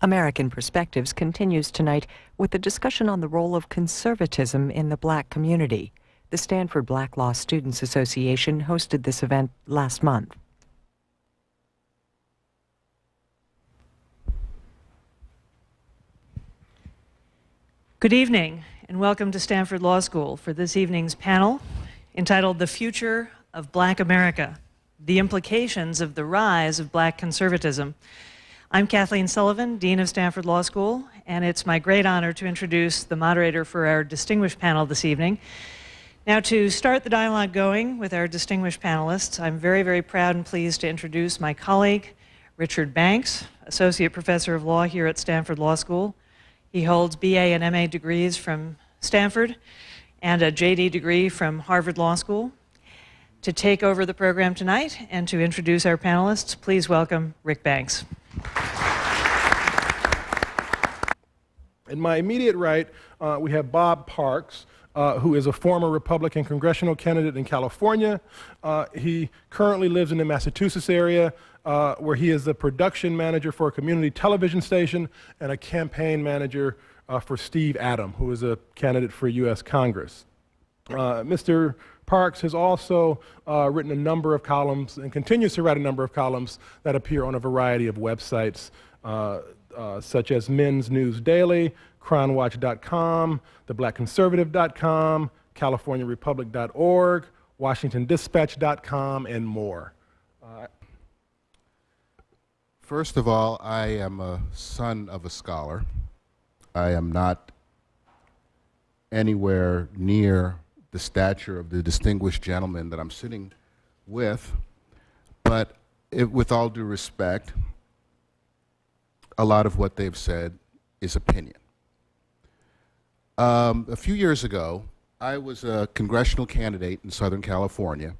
American Perspectives continues tonight with a discussion on the role of conservatism in the Black community. The Stanford Black Law Students Association hosted this event last month. Good evening, and welcome to Stanford Law School for this evening's panel entitled The Future of Black America, The Implications of the Rise of Black Conservatism. I'm Kathleen Sullivan, Dean of Stanford Law School, and it's my great honor to introduce the moderator for our distinguished panel this evening. Now, to start the dialogue going with our distinguished panelists, I'm very, very proud and pleased to introduce my colleague, Richard Banks, Associate Professor of Law here at Stanford Law School. He holds BA and MA degrees from Stanford and a JD degree from Harvard Law School. To take over the program tonight and to introduce our panelists, please welcome Rick Banks. In my immediate right, we have Bob Parks, who is a former Republican congressional candidate in California. He currently lives in the Massachusetts area, where he is the production manager for a community television station and a campaign manager for Steve Adam, who is a candidate for U.S. Congress. Mr. Parks has also written a number of columns and continues to write a number of columns that appear on a variety of websites, such as Men's News Daily, CrownWatch.com, TheBlackConservative.com, CaliforniaRepublic.org, WashingtonDispatch.com, and more. First of all, I am a son of a scholar. I am not anywhere near the stature of the distinguished gentleman that I'm sitting with, but with all due respect, a lot of what they've said is opinion. A few years ago, I was a congressional candidate in Southern California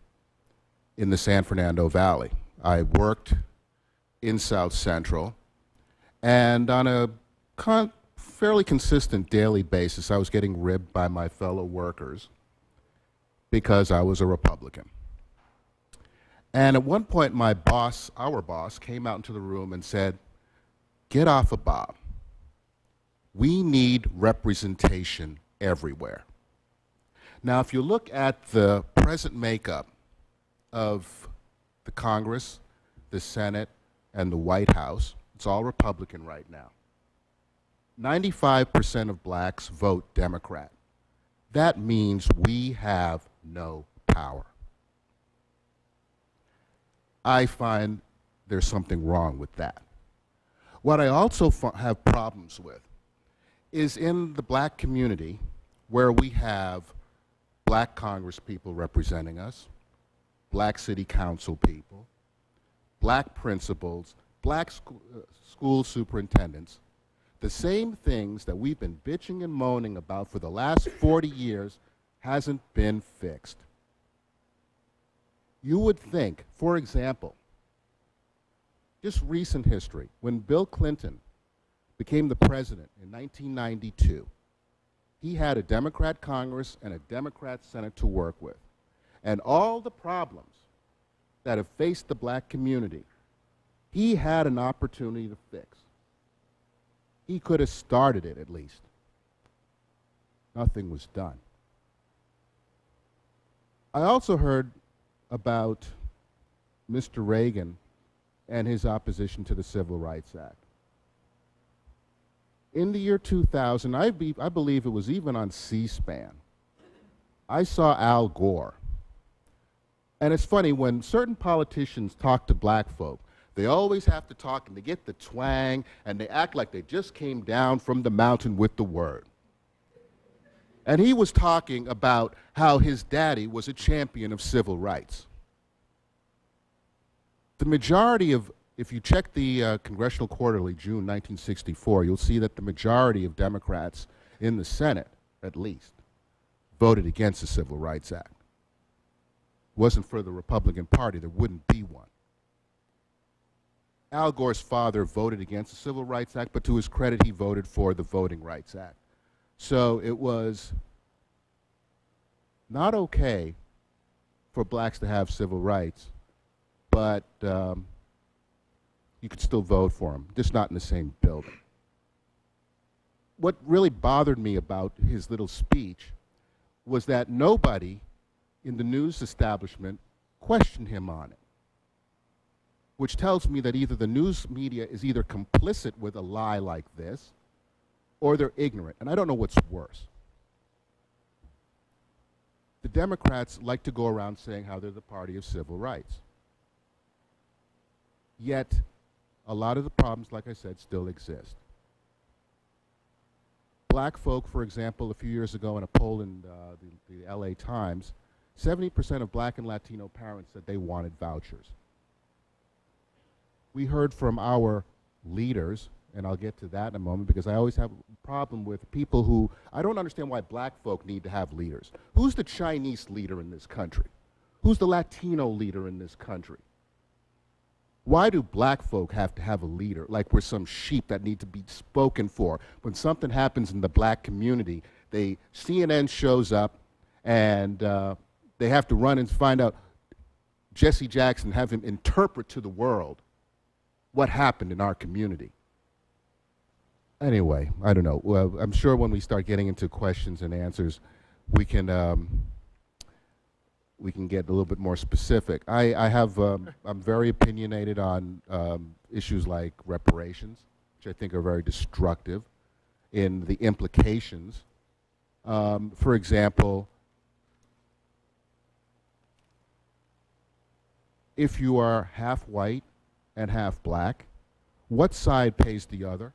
in the San Fernando Valley. I worked in South Central, and on a fairly consistent daily basis, I was getting ribbed by my fellow workers because I was a Republican. And at one point, my boss, our boss, came out into the room and said, "Get off of Bob. We need representation everywhere." Now, if you look at the present makeup of the Congress, the Senate, and the White House, it's all Republican right now. 95% of blacks vote Democrat. That means we have no power. I find there's something wrong with that. What I also have problems with is in the black community, where we have black Congress people representing us, black city council people, black principals, black school superintendents, the same things that we've been bitching and moaning about for the last 40 years hasn't been fixed. You would think, for example, just recent history, when Bill Clinton became the president in 1992, he had a Democrat Congress and a Democrat Senate to work with. And all the problems that have faced the black community, he had an opportunity to fix. He could have started it at least. Nothing was done. I also heard about Mr. Reagan and his opposition to the Civil Rights Act. In the year 2000, I believe it was even on C-SPAN, I saw Al Gore. And it's funny, when certain politicians talk to black folk, they always have to talk and they get the twang and they act like they just came down from the mountain with the word. And he was talking about how his daddy was a champion of civil rights. The majority of, if you check the Congressional Quarterly, June 1964, you'll see that the majority of Democrats in the Senate, at least, voted against the Civil Rights Act. It wasn't for the Republican Party, there wouldn't be one. Al Gore's father voted against the Civil Rights Act, but to his credit, he voted for the Voting Rights Act. So it was not okay for blacks to have civil rights, but you could still vote for them, just not in the same building. what really bothered me about his little speech was that nobody in the news establishment questioned him on it, which tells me that either the news media is either complicit with a lie like this, or they're ignorant, and I don't know what's worse. The Democrats like to go around saying how they're the party of civil rights. Yet, a lot of the problems, like I said, still exist. Black folk, for example, a few years ago in a poll in the LA Times, 70% of black and Latino parents said they wanted vouchers. We heard from our leaders, and I'll get to that in a moment because I always have a problem with people who, I don't understand why black folk need to have leaders. Who's the Chinese leader in this country? Who's the Latino leader in this country? Why do black folk have to have a leader like we're some sheep that need to be spoken for? When something happens in the black community, CNN shows up and they have to run and find out Jesse Jackson, have him interpret to the world what happened in our community. Anyway, I don't know. Well, I'm sure when we start getting into questions and answers, we can get a little bit more specific. I'm very opinionated on issues like reparations, which I think are very destructive in the implications. For example, if you are half white and half black, what side pays the other?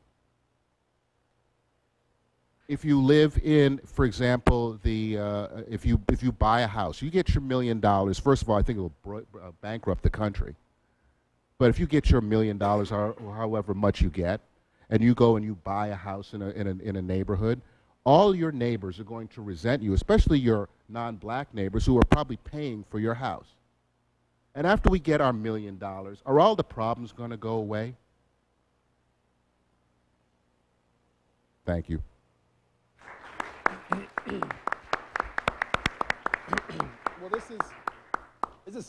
If you live in, for example, if you buy a house, you get your $1 million. First of all, I think it will bankrupt the country. But if you get your $1 million, or however much you get, and you go and you buy a house in a neighborhood, all your neighbors are going to resent you, especially your non-black neighbors who are probably paying for your house. And after we get our $1 million, are all the problems going to go away? Thank you. Well, this is